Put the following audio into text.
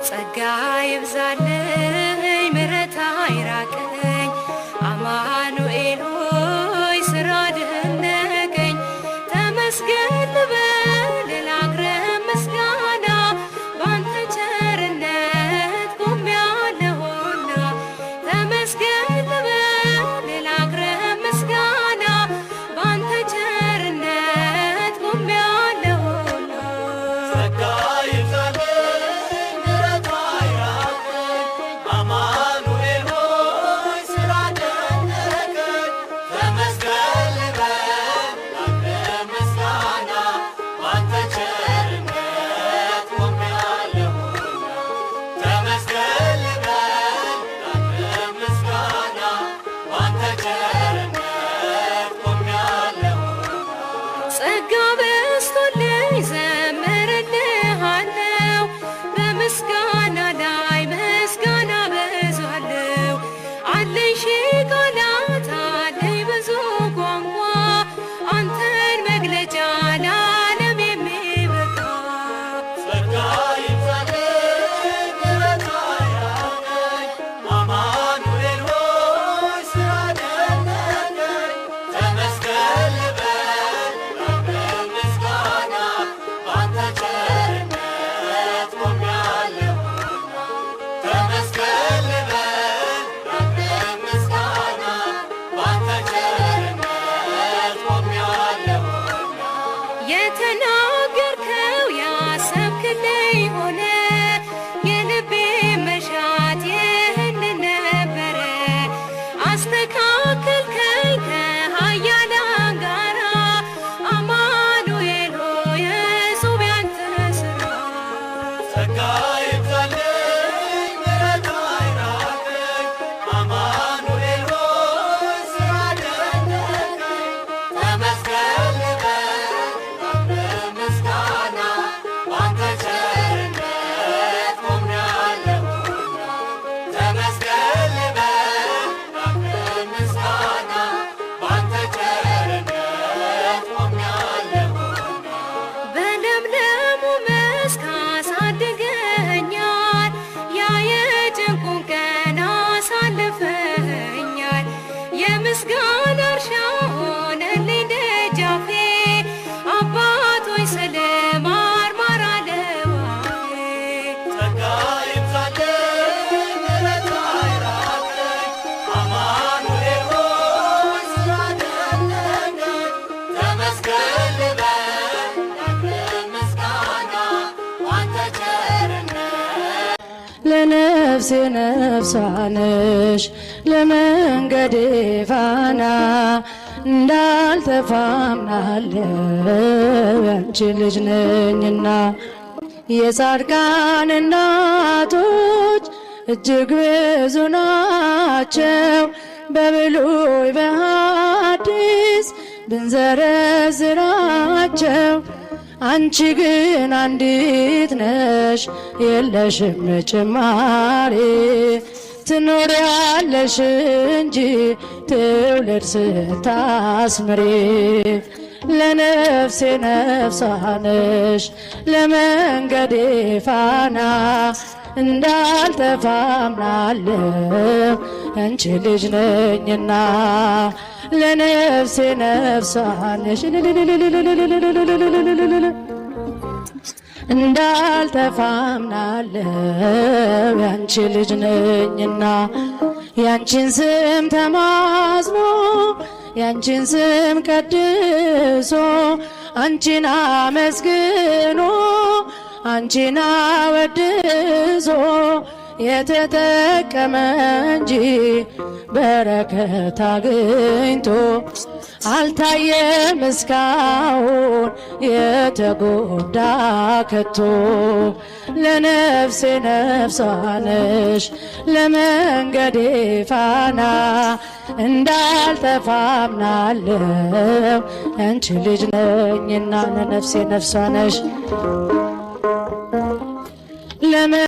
ጸጋ ይብዛልኝ ምሕረት አይራቀኝ አማኑኤል ሆይ ስራ ደነቀኝ ተመስገን ልበል ላቅርብ ምስጋና ባንተ ቸርነት ቆሜያለሁና ተመስገን ልበል ላቅርብ ምስጋና ባንተ ቸርነት ቆሜያለሁና ጸጋ ይብዛልኝ ምሕረት አይራቀኝ አማኑኤል ሆይ ስራ ደነቀኝ ተመስገን ልበል ላቅርብ ምስጋና ባንተ ቸርነት ቆሜያለሁና ተመስገን ልበል ላቅርብ ምስጋና ባንተ ቸርነት ቆሜያለሁና ጸጋ በዝቶልኝ ዘምርልሃለሁ በምስጋና ላይ ምስጋና በዛለሁ አለኝ ሺህ ቃላት አለኝ ብዙ ቋንቋ አንተን መግለጫ ለዓለም የሚበቃ ጸጋ ይብዛልኝ ምሕረት አይራቀኝ አማኑኤል ሆይ ስራ ደነቀኝ ተመስገን ልበል ላቅርብ ምስጋና ባንተ ቸርነት ቆሜያለሁና ተመስገን ልበል ላቅርብ ምስጋና ባንተ ቸርነት ቆሜያለሁና የተናገርከው ያሰብክልኝ ሆነ የልቤ መሻት ይህንን ነበረ አስተካከልከኝ ከኃያላን ጋራ አማኑኤል ሆይ እጹብ ያንተ ሥራ ጸጋ ይብዛልኝ ምሕረት አይራቀኝ አማኑኤል ሆይ ስራ ደነቀኝ ተመስገን ልበል ላቅርብ ምስጋና ባንተ ቸርነት ቆሜያለሁና ተመስገን ልበል ላቅርብ ምስጋና ባንተ ቸርነት ቆሜያለሁና በለምለሙ መስክ አሳድገኸኛል ያ የጭንቁን ቀን አሳልፈኸኛል የምስጋና እርሻ ሆነልኝ ደጃፌ አባት ሆይ ስለማር ማር አለዋፌ ጸጋ ይብዛልኝ ምሕረት አይራቀኝ አማኑኤል ሆይ ስራ ደነቀኝ ተመስገን ልበል ላቅርብ ምስጋና ባንተ ቸርነት ለነፍሴ ነፍሷ ነሽ ለመንገዴ ፋና እንዳልተፋምናለሁ ያንቺ ልጅ ነኝና የጻድቃን እናቶች እጅግ ብዙ ናቸው በብሉይ በሐዲስ ብንዘረዝራቸው አንቺ ግን አንዲት ነሽ የለሽም ጭማሪ ትኖሪያለሽ እንጂ ትውልድ ስታስምሪ ለነፍሴ ነፍሷ ነሽ ለመንገዴ ፋና እንዳልተፋምናለሁ አንቺ ልጅ ነኝና ለነፍሴ ነፍሷ ነሽ እንዳልተፋምናለሁ ያንቺ ልጅ ነኝና ያንቺን ስም ተማጽኖ ያንቺን ስም ቀድሶ አንቺን አመስግኖ አንቺን አወድሶ የተጠቀመ እንጂ በረከት አግኝቶ አልታየም እስካሁን የተጎዳ ከቶ ለነፍሴ ነፍሷ ነሽ ለመንገዴ ፋና እንዳልተፋምናለሁ አንቺ ልጅ ነኝና ለነፍሴ ነፍሷ ነሽ